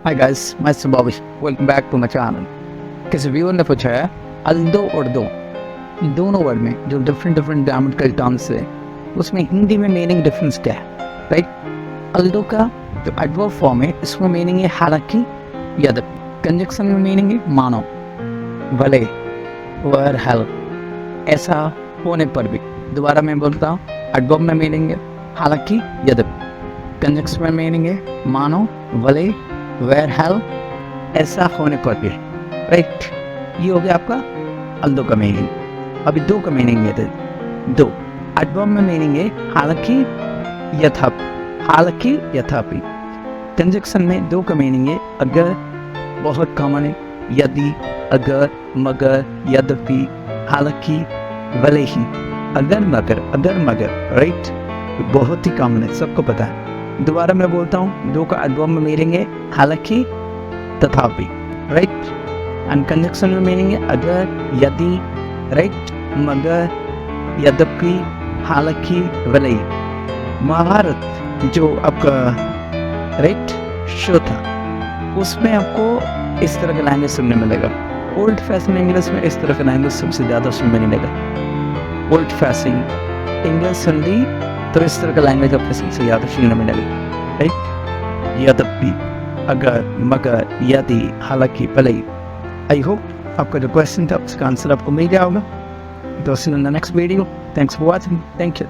हाय guys, मैं Subhash, welcome back to my channel. किसी viewer ने पूछा है अल्दो और दो, इन दोनों वर्ड में जो डिफरेंट ग्रामेटिकल टर्म्स है उसमें हिंदी में मीनिंग डिफरेंस क्या है, राइट। अल्दो का जो एडवर्ब फॉर्म है इसमें मीनिंग है हालांकि, यद्यपि। कंजक्शन में मीनिंग है मानो, भले, वर हेल, ऐसा होने पर भी। दोबारा मैं बोलता हूँ, एडवर्ब में मीनिंग है हालांकि, यद्यपि। कंजक्शन में मीनिंग है मानो, भले, वेयर हेल, ऐसा होने पर भी, राइट। ये हो गया आपका अल्दो का मीनिंग। अभी दो का मीनिंग है दो। एडवर्ब में मीनिंग है हालांकि, यथापि। कंजक्शन में दो का मीनिंग है अगर, बहुत कॉमन है, यदि, अगर, मगर, यद्यपि, हालांकि, भले ही, अगर मगर, राइट। बहुत ही कॉमन है, सबको पता है। दोबारा मैं बोलता हूँ, दो का एडवर्ब में मीनिंग है हालांकि, तथापि, राइट। एंड कंजक्शन में मीनिंग है अगर, यदि, राइट, मगर, यद्यपि, हालांकि, भले ही। महाभारत जो आपका राइट शो था उसमें आपको इस तरह का लैंग्वेज सुनने मिलेगा। ओल्ड फैशन इंग्लिश में इस तरह का लैंग्वेज सबसे ज़्यादा सुनने मिलेगा। ओल्ड फैशन इंग्लिश हिंदी, तो इस तरह का लैंग्वेज आपको सबसे ज़्यादा सुनने मिलेगा, राइट। यद्यपि, अगर, मगर, यदि, हालांकि, भले ही। आई होप आपका जो क्वेश्चन था उसका आंसर आपको मिल गया होगा। तो in the next video, thanks for watching, thank you.